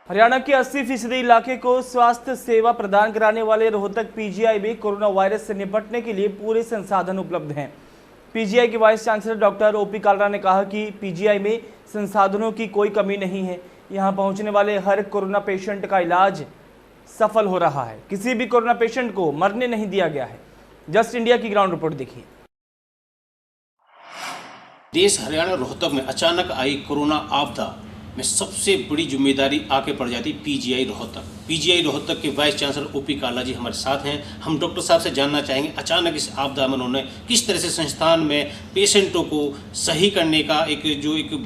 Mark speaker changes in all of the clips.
Speaker 1: हरियाणा के 80% इलाके को स्वास्थ्य सेवा प्रदान कराने वाले रोहतक पीजीआई में कोरोना वायरस से निपटने के लिए पूरे संसाधन उपलब्ध हैं। पीजीआई के vice chancellor doctor OP Kalra ने कहा कि पीजीआई में संसाधनों की कोई कमी नहीं है। यहां पहुंचने वाले हर कोरोना पेशेंट का इलाज सफल हो रहा है। किसी भी कोरोना पेशेंट को मरने नहीं दिया गया है। जस्ट इंडिया की ग्राउंड रिपोर्ट देखिए।
Speaker 2: देश हरियाणा रोहतक में अचानक आई कोरोना आपदा में सबसे बड़ी जिम्मेदारी आके पड़ जाती पीजीआई रोहतक। पीजीआई रोहतक के वाइस चांसलर ओपी कालरा जी हमारे साथ हैं। हम डॉक्टर साहब से जानना चाहेंगे अचानक इस आपदा में उन्होंने किस तरह से संस्थान में पेशेंटों को सही करने का एक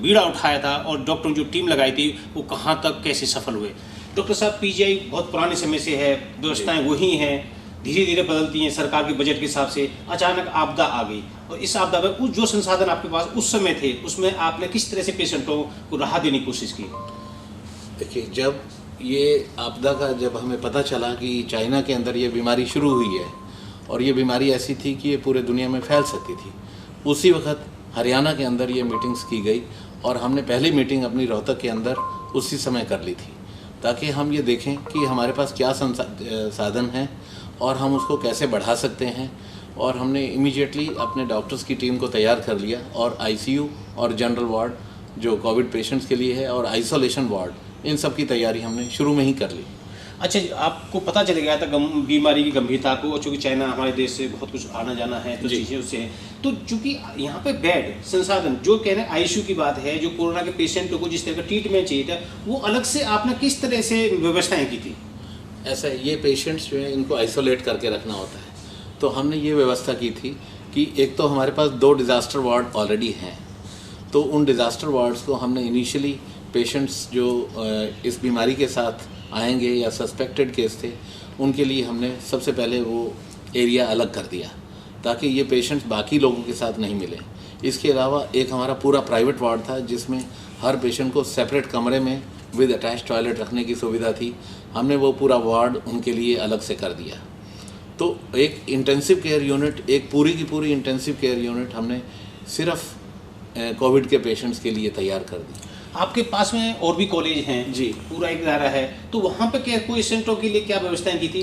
Speaker 2: बीड़ा उठाया था और डॉक्टरों की जो टीम लगाई थी वो कहाँ तक कैसे सफल हुए। डॉक्टर साहब, पीजीआई बहुत पुराने समय से है, व्यवस्थाएँ वही हैं, धीरे धीरे बदलती हैं सरकार के बजट के हिसाब से। अचानक आपदा आ गई और इस आपदा में कुछ जो संसाधन आपके पास उस समय थे उसमें आपने किस तरह से पेशेंटों को राहत देने की कोशिश की?
Speaker 3: देखिए, जब ये आपदा का जब हमें पता चला कि चाइना के अंदर ये बीमारी शुरू हुई है और ये बीमारी ऐसी थी कि ये पूरे दुनिया में फैल सकती थी, उसी वक्त हरियाणा के अंदर ये मीटिंग्स की गई और हमने पहली मीटिंग अपनी रोहतक के अंदर उसी समय कर ली थी ताकि हम ये देखें कि हमारे पास क्या साधन हैं और हम उसको कैसे बढ़ा सकते हैं। और हमने इमीडिएटली अपने डॉक्टर्स की टीम को तैयार कर लिया और आईसीयू और जनरल वार्ड जो कोविड पेशेंट्स के लिए है और आइसोलेशन वार्ड, इन सब की तैयारी हमने शुरू में ही कर ली।
Speaker 2: अच्छा, आपको पता चल गया था बीमारी की गंभीरता को, चूँकि चाइना हमारे देश से बहुत कुछ आना जाना है तो चीज़ें उससे हैं, तो चूँकि यहाँ पे बेड संसाधन जो कह रहे हैं आईसीयू की बात है, जो कोरोना के पेशेंटों को जिस तरह का ट्रीटमेंट चाहिए था वो अलग से आपने किस तरह से व्यवस्थाएँ की थी?
Speaker 3: ऐसा है, ये पेशेंट्स जो है इनको आइसोलेट करके रखना होता है, तो हमने ये व्यवस्था की थी कि एक तो हमारे पास 2 डिज़ास्टर वार्ड ऑलरेडी हैं, तो उन डिज़ास्टर वार्ड्स को हमने इनिशियली पेशेंट्स जो इस बीमारी के साथ आएंगे या सस्पेक्टेड केस थे उनके लिए हमने सबसे पहले वो एरिया अलग कर दिया ताकि ये पेशेंट्स बाकी लोगों के साथ नहीं मिले। इसके अलावा एक हमारा पूरा प्राइवेट वार्ड था जिसमें हर पेशेंट को सेपरेट कमरे में विद अटैच टॉयलेट रखने की सुविधा थी। हमने वो पूरा वार्ड उनके लिए अलग से कर दिया। तो एक इंटेंसिव केयर यूनिट, एक पूरी की पूरी इंटेंसिव केयर यूनिट हमने सिर्फ कोविड के पेशेंट्स के लिए तैयार कर दी।
Speaker 2: आपके पास में और भी कॉलेज हैं
Speaker 3: जी,
Speaker 2: पूरा एक दायरा है, तो वहाँ पे क्या पेशेंटों के लिए क्या व्यवस्थाएं की थी?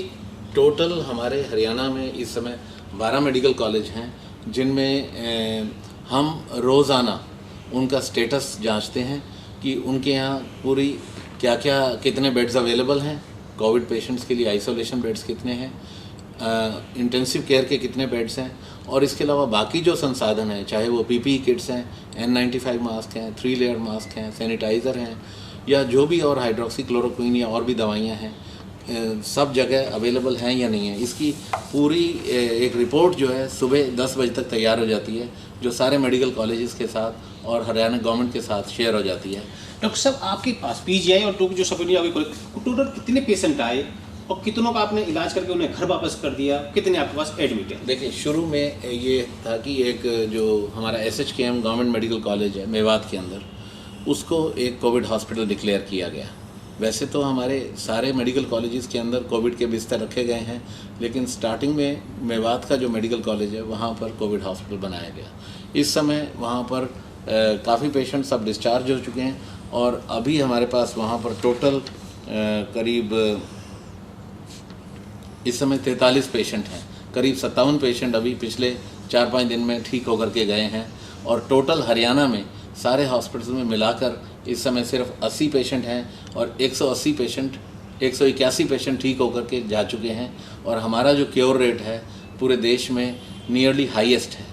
Speaker 3: टोटल हमारे हरियाणा में इस समय 12 मेडिकल कॉलेज हैं जिनमें हम रोज़ाना उनका स्टेटस जांचते हैं कि उनके यहाँ पूरी क्या क्या कितने बेड्स अवेलेबल हैं, कोविड पेशेंट्स के लिए आइसोलेशन बेड्स कितने हैं, इंटेंसिव केयर के कितने बेड्स हैं और इसके अलावा बाकी जो संसाधन हैं, चाहे वो पीपीई किट्स हैं, N95 मास्क हैं, 3 लेयर मास्क हैं, सैनिटाइज़र हैं या जो भी और हाइड्रोक्सीक्लोरोक्विन या और भी दवाइयाँ हैं, सब जगह अवेलेबल हैं या नहीं है। इसकी पूरी एक रिपोर्ट जो है सुबह 10 बजे तक तैयार हो जाती है जो सारे मेडिकल कॉलेजेस के साथ और हरियाणा गवर्नमेंट के साथ शेयर हो जाती है।
Speaker 2: डॉक्टर साहब, आपके पास पीजीआई और जो सब टोटल कितने पेशेंट आए और कितनों का आपने इलाज करके उन्हें घर वापस कर दिया, कितने आपके पास एडमिट हैं?
Speaker 3: देखिए, शुरू में ये था कि एक जो हमारा SHKM गवर्नमेंट मेडिकल कॉलेज है मेवात के अंदर, उसको एक कोविड हॉस्पिटल डिक्लेयर किया गया। वैसे तो हमारे सारे मेडिकल कॉलेजेस के अंदर कोविड के बिस्तर रखे गए हैं, लेकिन स्टार्टिंग में मेवात का जो मेडिकल कॉलेज है वहाँ पर कोविड हॉस्पिटल बनाया गया। इस समय वहाँ पर काफ़ी पेशेंट सब डिस्चार्ज हो चुके हैं और अभी हमारे पास वहाँ पर टोटल करीब इस समय 43 पेशेंट हैं। करीब 57 पेशेंट अभी पिछले 4-5 दिन में ठीक होकर के गए हैं और टोटल हरियाणा में सारे हॉस्पिटल्स में मिलाकर इस समय सिर्फ 80 पेशेंट हैं और 181 पेशेंट ठीक होकर के जा चुके हैं और हमारा जो क्योर रेट है पूरे देश में नियरली हाईएस्ट है।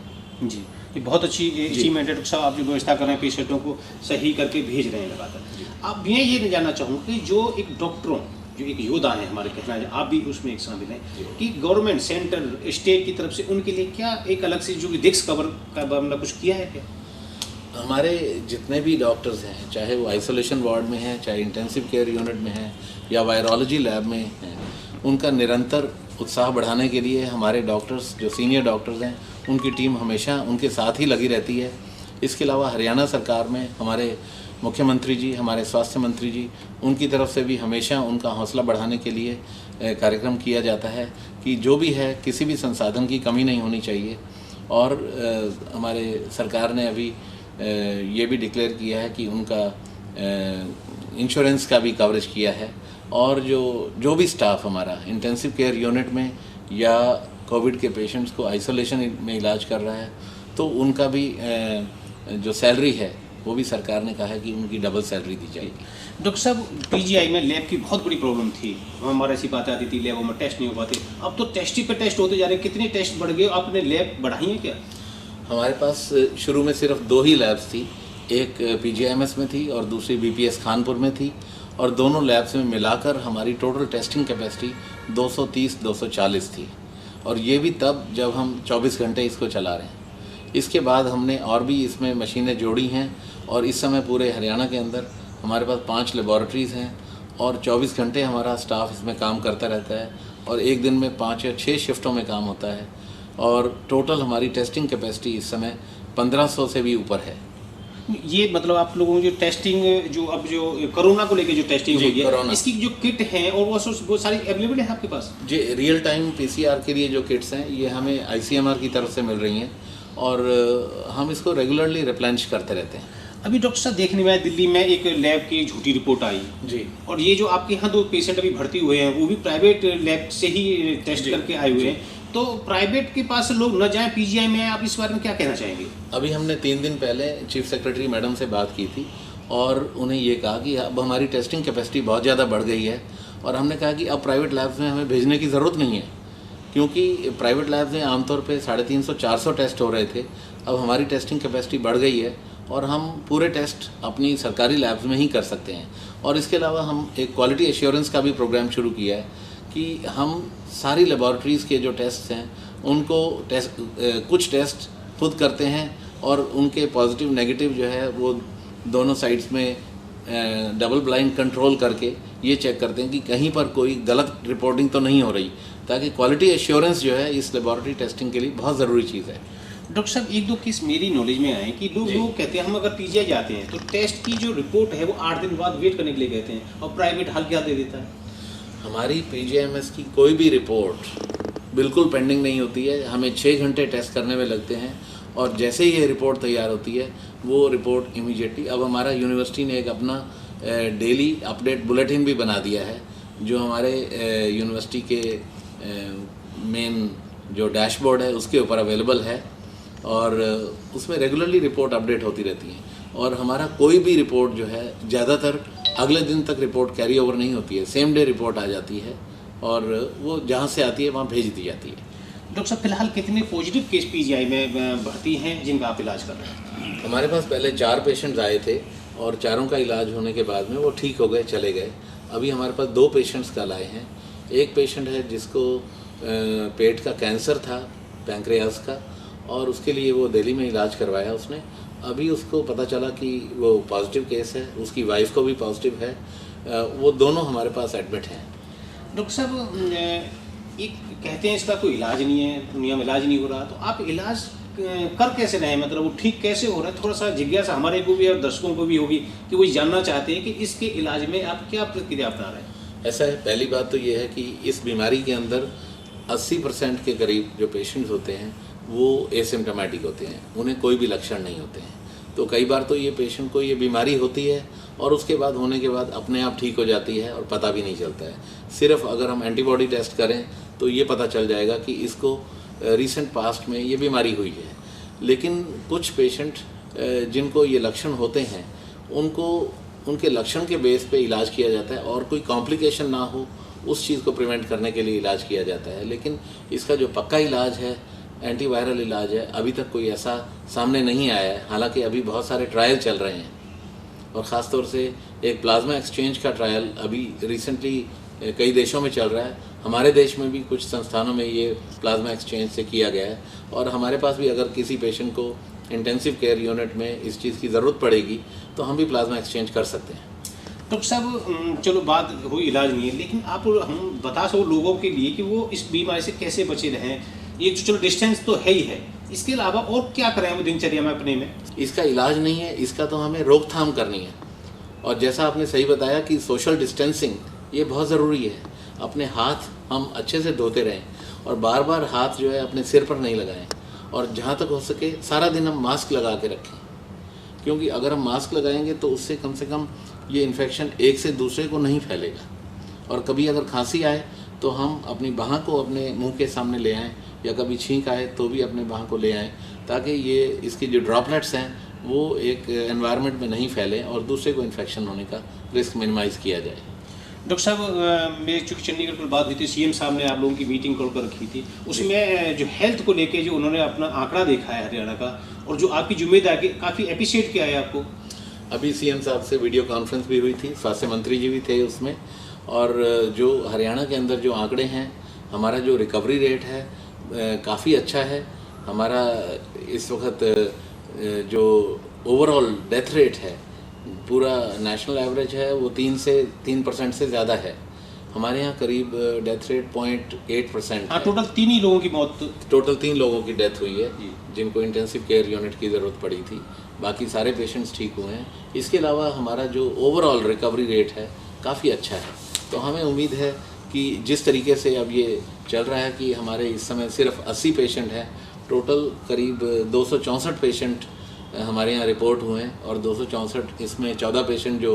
Speaker 2: जी, ये बहुत अच्छी अचीवमेंट है डॉक्टर साहब। आप जो व्यवस्था कर रहे हैं पेशेंटों को सही करके भेज रहे हैं लगातार। आप मैं ये जानना चाहूँगा कि जो एक डॉक्टरों जो एक योद्धा हैं हमारे, कहना है आप भी उसमें एक शामिल हैं, कि गवर्नमेंट सेंटर स्टेट की तरफ से उनके लिए क्या एक अलग से जो रिस्क कवर का हमने कुछ किया है क्या?
Speaker 3: हमारे जितने भी डॉक्टर्स हैं, चाहे वो आइसोलेशन वार्ड में हैं, चाहे इंटेंसिव केयर यूनिट में हैं या वायरोलॉजी लैब में हैं, उनका निरंतर उत्साह बढ़ाने के लिए हमारे डॉक्टर्स जो सीनियर डॉक्टर्स हैं उनकी टीम हमेशा उनके साथ ही लगी रहती है। इसके अलावा हरियाणा सरकार में हमारे मुख्यमंत्री जी, हमारे स्वास्थ्य मंत्री जी, उनकी तरफ से भी हमेशा उनका हौसला बढ़ाने के लिए कार्यक्रम किया जाता है कि जो भी है किसी भी संसाधन की कमी नहीं होनी चाहिए। और हमारे सरकार ने अभी ये भी डिक्लेयर किया है कि उनका इंश्योरेंस का भी कवरेज किया है, और जो भी स्टाफ हमारा इंटेंसिव केयर यूनिट में या कोविड के पेशेंट्स को आइसोलेशन में इलाज कर रहा है, तो उनका भी जो सैलरी है वो भी सरकार ने कहा है कि उनकी डबल सैलरी दी जाएगी।
Speaker 2: डॉक्टर साहब, पीजीआई में लैब की बहुत बड़ी प्रॉब्लम थी, हमारे ऐसी बातें आती थी लैबों में टेस्ट नहीं हो पाते, अब तो टेस्ट ही पे टेस्ट होते जा रहे हैं। कितने टेस्ट बढ़ गए, आपने लैब बढ़ाई है क्या?
Speaker 3: हमारे पास शुरू में सिर्फ 2 ही लैब्स थी, एक पीजीआईएमएस में थी और दूसरी बीपीएस खानपुर में थी, और दोनों लैब्स में मिलाकर हमारी टोटल टेस्टिंग कैपेसिटी 230-240 थी, और ये भी तब जब हम 24 घंटे इसको चला रहे हैं। इसके बाद हमने और भी इसमें मशीनें जोड़ी हैं, और इस समय पूरे हरियाणा के अंदर हमारे पास 5 लेबॉरेटरीज़ हैं, और 24 घंटे हमारा स्टाफ इसमें काम करता रहता है, और एक दिन में 5 या 6 शिफ्टों में काम होता है, और टोटल हमारी टेस्टिंग कैपेसिटी इस समय 1500 से भी ऊपर है।
Speaker 2: ये मतलब आप लोगों की जो टेस्टिंग जो कोरोना को लेके जो टेस्टिंग
Speaker 3: जी,
Speaker 2: होगी है,
Speaker 3: कोरोना।
Speaker 2: इसकी जो किट है और वो सारी अवेलेबल है आपके पास?
Speaker 3: जी, रियल टाइम पीसीआर के लिए जो किट्स हैं ये हमें आईसीएमआर की तरफ से मिल रही हैं, और हम इसको रेगुलरली रिप्लेनिश करते रहते हैं।
Speaker 2: अभी डॉक्टर साहब देखने में आया, दिल्ली में एक लैब की झूठी रिपोर्ट आई
Speaker 3: जी,
Speaker 2: और ये जो आपके यहाँ 2 पेशेंट अभी भर्ती हुए हैं वो भी प्राइवेट लैब से ही टेस्ट
Speaker 3: जी,
Speaker 2: करके आए हुए हैं, तो प्राइवेट के पास लोग न जाएं पीजीआई में, आप इस बारे में क्या कहना चाहेंगे?
Speaker 3: अभी हमने 3 दिन पहले चीफ सेक्रेटरी मैडम से बात की थी, और उन्हें ये कहा कि अब हमारी टेस्टिंग कैपेसिटी बहुत ज़्यादा बढ़ गई है, और हमने कहा कि अब प्राइवेट लैब्स में हमें भेजने की ज़रूरत नहीं है, क्योंकि प्राइवेट लैब्स में आमतौर पे 350-400 टेस्ट हो रहे थे। अब हमारी टेस्टिंग कैपेसिटी बढ़ गई है, और हम पूरे टेस्ट अपनी सरकारी लैब्स में ही कर सकते हैं। और इसके अलावा हम एक क्वालिटी एश्योरेंस का भी प्रोग्राम शुरू किया है कि हम सारी लेबॉरेटरीज़ के जो टेस्ट हैं उनको कुछ टेस्ट खुद करते हैं, और उनके पॉजिटिव नेगेटिव जो है वो दोनों साइड्स में डबल ब्लाइंड कंट्रोल करके ये चेक करते हैं कि कहीं पर कोई गलत रिपोर्टिंग तो नहीं हो रही, ताकि क्वालिटी एश्योरेंस जो है इस लेबॉरेटरी टेस्टिंग के लिए बहुत ज़रूरी चीज़ है।
Speaker 2: डॉक्टर साहब, 1-2 केस मेरी नॉलेज में आए कि लोग कहते हैं हम अगर पीजीआई जाते हैं तो टेस्ट की जो रिपोर्ट है वो 8 दिन बाद वेट करने के लिए कहते हैं, और प्राइवेट हल क्या दे देता है?
Speaker 3: हमारी पीजीआईएमएस की कोई भी रिपोर्ट बिल्कुल पेंडिंग नहीं होती है, हमें 6 घंटे टेस्ट करने में लगते हैं, और जैसे ही ये रिपोर्ट तैयार होती है वो रिपोर्ट इमीडिएटली, अब हमारा यूनिवर्सिटी ने एक अपना डेली अपडेट बुलेटिन भी बना दिया है, जो हमारे यूनिवर्सिटी के मेन जो डैशबोर्ड है उसके ऊपर अवेलेबल है, और उसमें रेगुलरली रिपोर्ट अपडेट होती रहती है, और हमारा कोई भी रिपोर्ट जो है ज़्यादातर अगले दिन तक रिपोर्ट कैरी ओवर नहीं होती है, सेम डे रिपोर्ट आ जाती है, और वो जहाँ से आती है वहाँ भेज दी जाती है।
Speaker 2: डॉक्टर साहब, फिलहाल कितने पॉजिटिव केस पीजीआई में भर्ती हैं जिनका आप इलाज कर रहे हैं?
Speaker 3: हमारे पास पहले 4 पेशेंट्स आए थे, और चारों का इलाज होने के बाद में वो ठीक हो गए, चले गए। अभी हमारे पास 2 पेशेंट्स कल आए हैं। एक पेशेंट है जिसको पेट का कैंसर था, पैंक्रियास का, और उसके लिए वो दिल्ली में इलाज करवाया उसने। अभी उसको पता चला कि वो पॉजिटिव केस है, उसकी वाइफ को भी पॉजिटिव है, वो दोनों हमारे पास एडमिट हैं।
Speaker 2: डॉक्टर साहब, एक कहते हैं इसका कोई इलाज नहीं है, दुनिया में इलाज नहीं हो रहा, तो आप इलाज कर कैसे रहे हैं, मतलब वो ठीक कैसे हो रहा है? थोड़ा सा जिज्ञासा हमारे को भी और दर्शकों को भी होगी कि वो जानना चाहते हैं कि इसके इलाज में आप क्या प्रक्रिया अपना रहे हैं।
Speaker 3: ऐसा है, पहली बात तो ये है कि इस बीमारी के अंदर 80% के करीब जो पेशेंट्स होते हैं वो एसिम्टोमेटिक होते हैं, उन्हें कोई भी लक्षण नहीं होते हैं। तो कई बार तो ये पेशेंट को ये बीमारी होती है और उसके बाद होने के बाद अपने आप ठीक हो जाती है और पता भी नहीं चलता है। सिर्फ अगर हम एंटीबॉडी टेस्ट करें तो ये पता चल जाएगा कि इसको रिसेंट पास्ट में ये बीमारी हुई है। लेकिन कुछ पेशेंट जिनको ये लक्षण होते हैं उनको उनके लक्षण के बेस पे इलाज किया जाता है और कोई कॉम्प्लिकेशन ना हो उस चीज़ को प्रिवेंट करने के लिए इलाज किया जाता है। लेकिन इसका जो पक्का इलाज है, एंटीवायरल इलाज है, अभी तक कोई ऐसा सामने नहीं आया है। हालांकि अभी बहुत सारे ट्रायल चल रहे हैं और ख़ास तौर से एक प्लाज्मा एक्सचेंज का ट्रायल अभी रिसेंटली कई देशों में चल रहा है। हमारे देश में भी कुछ संस्थानों में ये प्लाज्मा एक्सचेंज से किया गया है और हमारे पास भी अगर किसी पेशेंट को इंटेंसिव केयर यूनिट में इस चीज़ की ज़रूरत पड़ेगी तो हम भी प्लाज्मा एक्सचेंज कर सकते हैं।
Speaker 2: डॉक्टर साहब, चलो बात हुई इलाज नहीं है, लेकिन आप हम बता सको लोगों के लिए कि वो इस बीमारी से कैसे बचे रहें। ये जो चलो डिस्टेंस तो है ही है, इसके अलावा और क्या करें हम दिनचर्या में अपने में?
Speaker 3: इसका इलाज नहीं है, इसका तो हमें रोकथाम करनी है। और जैसा आपने सही बताया कि सोशल डिस्टेंसिंग ये बहुत ज़रूरी है। अपने हाथ हम अच्छे से धोते रहें और बार बार हाथ जो है अपने सिर पर नहीं लगाएं और जहाँ तक हो सके सारा दिन हम मास्क लगा के रखें, क्योंकि अगर हम मास्क लगाएंगे तो उससे कम ये इन्फेक्शन एक से दूसरे को नहीं फैलेगा। और कभी अगर खांसी आए तो हम अपनी बाह को अपने मुंह के सामने ले आएँ, या कभी छींक आए तो भी अपने बाह को ले आएँ, ताकि ये इसकी जो ड्रॉपलेट्स हैं वो एक एनवायरनमेंट में नहीं फैलें और दूसरे को इन्फेक्शन होने का रिस्क मिनिमाइज़ किया जाए।
Speaker 2: डॉक्टर साहब, मेरी चूँकि चंडीगढ़ पर बात हुई थी, सीएम साहब ने आप लोगों की मीटिंग कॉल कर रखी थी, उसमें जो हेल्थ को लेके जो उन्होंने अपना आंकड़ा देखा है हरियाणा का, और जो आपकी जिम्मेदारी काफ़ी अप्रिशिएट किया है आपको।
Speaker 3: अभी सीएम साहब से वीडियो कॉन्फ्रेंस भी हुई थी, स्वास्थ्य मंत्री जी भी थे उसमें, और जो हरियाणा के अंदर जो आंकड़े हैं, हमारा जो रिकवरी रेट है काफ़ी अच्छा है। हमारा इस वक्त जो ओवरऑल डेथ रेट है पूरा नेशनल एवरेज है वो 3% से ज़्यादा है। हमारे यहाँ करीब डेथ रेट 0.8%।
Speaker 2: हाँ, टोटल 3 ही लोगों की मौत,
Speaker 3: टोटल 3 लोगों की डेथ हुई है जिनको इंटेंसिव केयर यूनिट की ज़रूरत पड़ी थी, बाकी सारे पेशेंट्स ठीक हुए हैं। इसके अलावा हमारा जो ओवरऑल रिकवरी रेट है काफ़ी अच्छा है। तो हमें उम्मीद है कि जिस तरीके से अब ये चल रहा है कि हमारे इस समय सिर्फ 80 पेशेंट हैं, टोटल करीब 264 पेशेंट हमारे यहाँ रिपोर्ट हुए हैं, और 264 इसमें 14 पेशेंट जो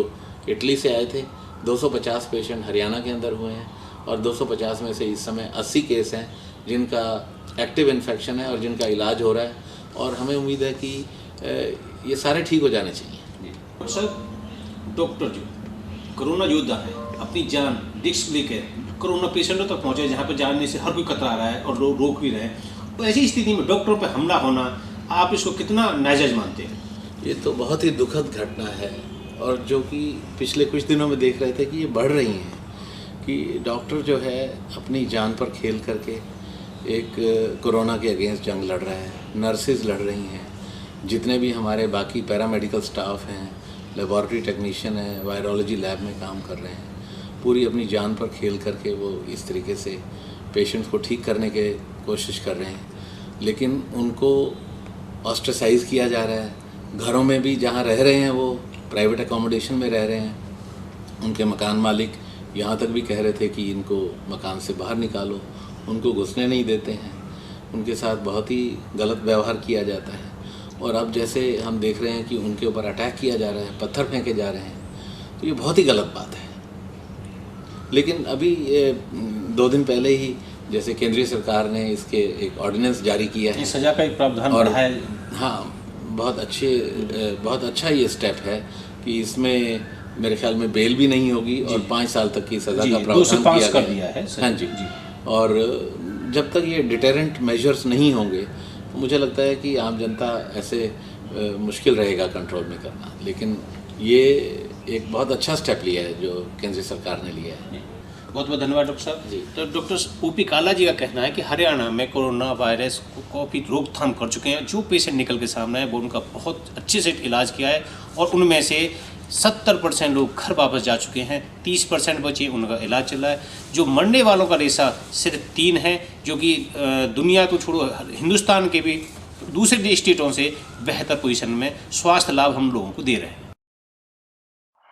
Speaker 3: इटली से आए थे, 250 पेशेंट हरियाणा के अंदर हुए हैं, और 250 में से इस समय 80 केस हैं जिनका एक्टिव इन्फेक्शन है और जिनका इलाज हो रहा है, और हमें उम्मीद है कि ये सारे ठीक हो जाने चाहिए।
Speaker 2: सर, डॉक्टर जो कोरोना योद्धा है, अपनी जान रिस्क लेकर कोरोना पेशेंटों तक पहुँचे जहाँ पर जानने से हर कोई कतरा रहा है और लोग रोक भी रहे हैं, तो ऐसी स्थिति में डॉक्टरों पर हमला होना, आप इसको कितना नाजायज मानते हैं?
Speaker 3: ये तो बहुत ही दुखद घटना है, और जो कि पिछले कुछ दिनों में देख रहे थे कि ये बढ़ रही हैं, कि डॉक्टर जो है अपनी जान पर खेल करके एक कोरोना के अगेंस्ट जंग लड़ रहा है, नर्सेज लड़ रही हैं, जितने भी हमारे बाकी पैरामेडिकल स्टाफ हैं, लेबॉरेटरी टेक्नीशियन हैं, वायरोलॉजी लैब में काम कर रहे हैं, पूरी अपनी जान पर खेल करके वो इस तरीके से पेशेंट्स को ठीक करने की कोशिश कर रहे हैं। लेकिन उनको ऑस्ट्रेसाइज किया जा रहा है, घरों में भी जहाँ रह रहे हैं वो प्राइवेट अकोमोडेशन में रह रहे हैं। उनके मकान मालिक यहाँ तक भी कह रहे थे कि इनको मकान से बाहर निकालो, उनको घुसने नहीं देते हैं, उनके साथ बहुत ही गलत व्यवहार किया जाता है। और अब जैसे हम देख रहे हैं कि उनके ऊपर अटैक किया जा रहा है, पत्थर फेंके जा रहे हैं, तो ये बहुत ही गलत बात है। लेकिन अभी 2 दिन पहले ही जैसे केंद्रीय सरकार ने इसके एक ऑर्डिनेंस जारी किया है,
Speaker 2: सजा का एक प्रावधान
Speaker 3: और
Speaker 2: है।
Speaker 3: हाँ, बहुत अच्छा ये स्टेप है कि इसमें मेरे ख्याल में बेल भी नहीं होगी और 5 साल तक की सज़ा का प्रावधान किया गया है। हाँ जी। और जब तक ये डिटेरेंट मेजर्स नहीं होंगे तो मुझे लगता है कि आम जनता ऐसे मुश्किल रहेगा कंट्रोल में करना। लेकिन ये एक बहुत अच्छा स्टेप लिया है जो केंद्रीय सरकार ने लिया है।
Speaker 2: बहुत बहुत धन्यवाद डॉक्टर साहब
Speaker 3: जी।
Speaker 2: तो डॉक्टर ओपी काला जी का कहना है कि हरियाणा में कोरोना वायरस को काफ़ी रोकथाम कर चुके हैं। जो पेशेंट निकल के सामने है वो उनका बहुत अच्छे से इलाज किया है और उनमें से 70% लोग घर वापस जा चुके हैं, 30% बचे उनका इलाज चल रहा है। जो मरने वालों का रेशा सिर्फ 3 है, जो कि दुनिया तो छोड़ो हिंदुस्तान के भी दूसरे स्टेटों से बेहतर पोजीशन में स्वास्थ्य लाभ हम लोगों को दे रहे हैं।